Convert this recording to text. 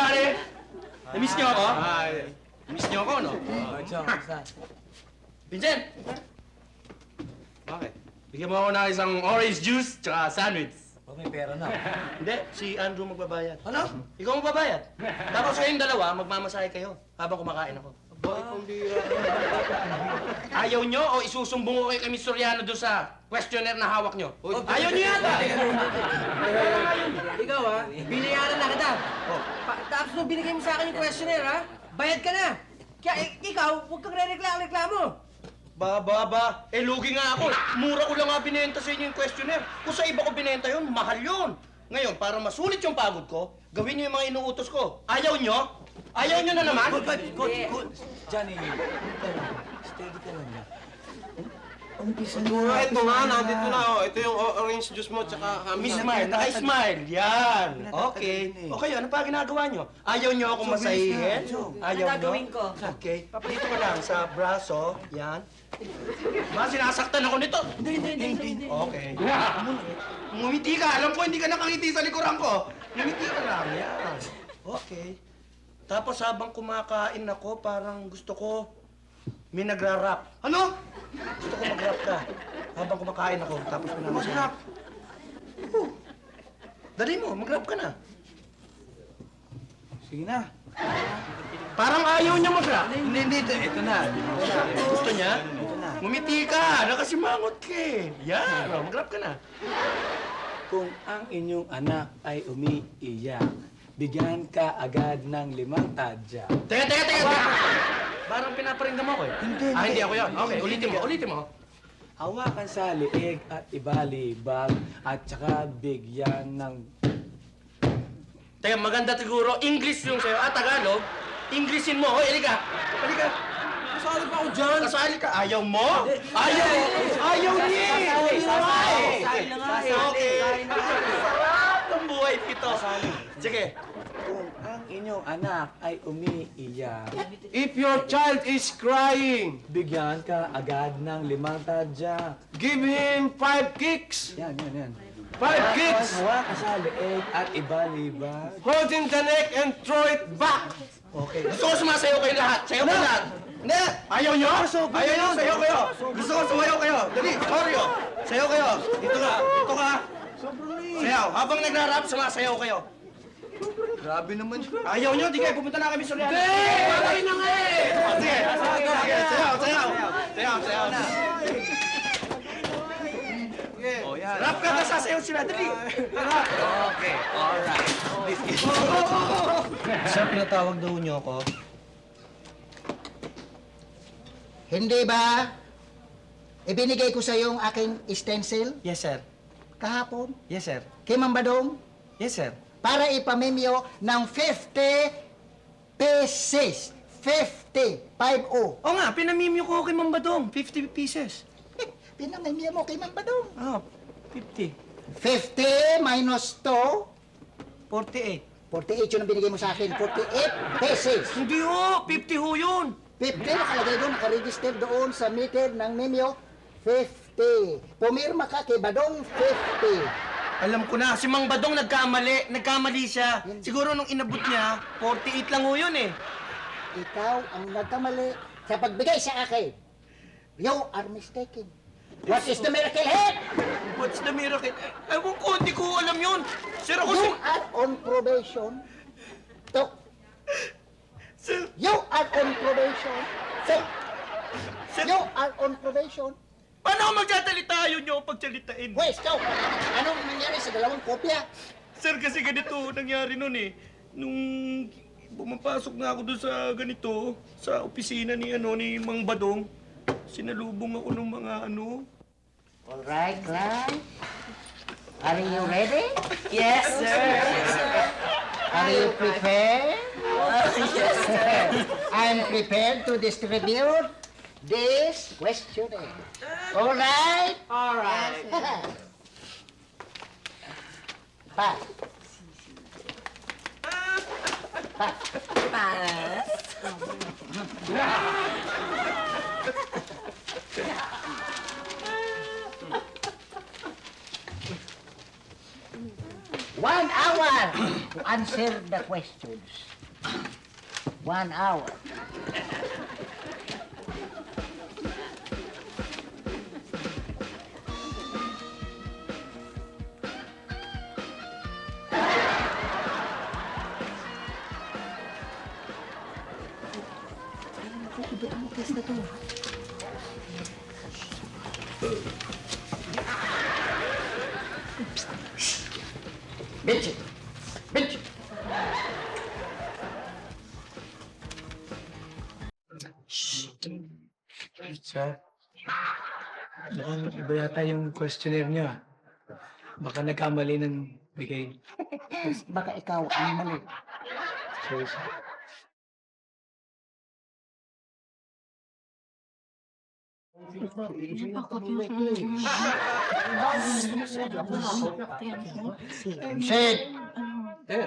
pare? Na-miss niyo ako? Na-miss niyo ako, no? Vincent! Bakit? Bigyan mo ako ng isang orange juice tsaka sandwich. May pera na. Hindi, si Andrew magbabayad. Ano? Ikaw magbabayad. Tapos kayong dalawa, magmamasahe kayo habang kumakain ako. Bakit kung bira? Ayaw nyo o isusumbong ko kay Miss Soriano doon sa questionnaire na hawak nyo? Ayaw nyo yata! Ikaw binayaran na kita. Tapos nung binigay mo sa akin yung questionnaire bayad ka na. Kaya ikaw, huwag kang reklamo. Ba, lugi nga ako. Mura ko lang nga binenta sa inyo yung questionnaire. Kung sa iba ko binenta yun, mahal yun. Ngayon, para masulit yung pagod ko, gawin nyo yung mga inuutos ko. Ayaw nyo? Ayaw nyo na naman? Good. Johnny, steady ka lang na. Ito nga, nandito na. Ito yung orange juice mo, tsaka Miss Smile, naka-smile. Yan. Okay. O kayo, ano pa ginagawa nyo? Ayaw nyo akong masahihin? Ayaw nyo? gagawin ko? Okay. Dito ko lang sa braso. Yan. Ba, sinasaktan ako nito? Hindi. Okay. Ngumiti ka. Alam ko hindi ka nakangiti sa likuran ko. Ngumiti ka lang. Yan. Okay. Tapos habang kumakain ako, parang gusto ko may nagra-rap. Ano? Gusto ko mag-rap ka. Habang kumakain ako, tapos pinamasahe. Mag-rap? Dali mo, mag-rap ka na. Sige na. Parang ayaw niya mag-rap. Hindi. Ito na. Gusto niya? Ito na. Ngumiti ka. Nakasimangot ka eh. Yan, mag-rap ka na. Kung ang inyong anak ay umiiyak, bigyan ka agad ng 5 tadya. Teka. Parang pinaparinggan mo ko eh. Hindi ako yun. Okay, ulitin mo. Hawakan sa liig at ibalibag at saka bigyan ng... Teka, maganda siguro. English yung sa'yo. Tagalog. Englishin mo. Hoy, halika. Kasali pa ako dyan. Kasali ka. Ayaw mo? Ayaw niya! Kasali na nga eh. Okay. Sarap ng buhay dito. Sige. Kung ang inyong anak ay umiiyak, If your child is crying, bigyan ka agad ng 5 tadya. give him 5 kicks. Yan. 5 kicks. Hawakan sa liig at ibalibag. Hold in the neck and throw it back. Okay. Gusto ko sumasayaw kayo lahat. Sayaw kayo lahat. Hindi! Ayaw nyo? Ayaw nyo? Sayaw kayo. Gusto ko sumayaw kayo. Dali, Mario. Sayaw kayo. Dito ka. Sayaw. Habang nagra-rap, sumasayaw kayo. Grabe naman siya. Ayaw nyo? Di kayo pumunta na kami sa Soriano. Palay na nga eh. Sige. Sayaw. Oh, yan. Rap ka na sasayaw sila. Dali. Okay, alright. Sir, pinatawag daw nyo ako. Hindi ba ibinigay ko sa iyo ang aking stencil Yes, sir. kahapon Yes, sir. kay Mambadong Yes, sir. para ipamimyo ng 50 pieces. 50. 5-0. Oo nga, pinamimyo ko kay Ma'am Badong. 50 pieces. Pinamimyo mo kay Mambadong. 50. 50 minus 2, 48. 48 yun ang binigay mo sa akin. 48 pesos. Hindi ho, 50 ho yun. 50 nakalagay doon, nakaregister doon sa meter ng Mimyo. 50. Pumirma ka kay Badong, 50. Alam ko na, si Mang Badong nagkamali siya. Siguro nung inabot niya, 48 lang ho yun eh. Ikaw ang nagkamali sa pagbigay sa akin. You are mistaken. What is the miracle head? What's the miracle? Ewan ko, hindi ko alam yun. Sir, ako You are on probation. Sir, You are on probation. sir, You are on probation. paano ako magsasalita? Ayaw niyo ako pagtsalitain. Pwesto, anong nangyari sa dalawang kopya? Sir, kasi ganito nangyari nun eh. Nung bumapasok na ako doon sa ganito, sa opisina ni Mang Badong, sinalubong ako ng mga All right, Clyde. Are you ready? Yes, sir. Are you prepared? Yes, sir. I'm prepared to distribute this questionnaire. All right? All right. Pass. Pass. 1 hour to answer the questions. 1 hour. Bitch! Bitch! Sir, mukhang iba yata yung questionnaire niyo. Ah. Baka nagkamali ng bigay. Baka ikaw ang mali. Sorry, sir. Sid! Eh,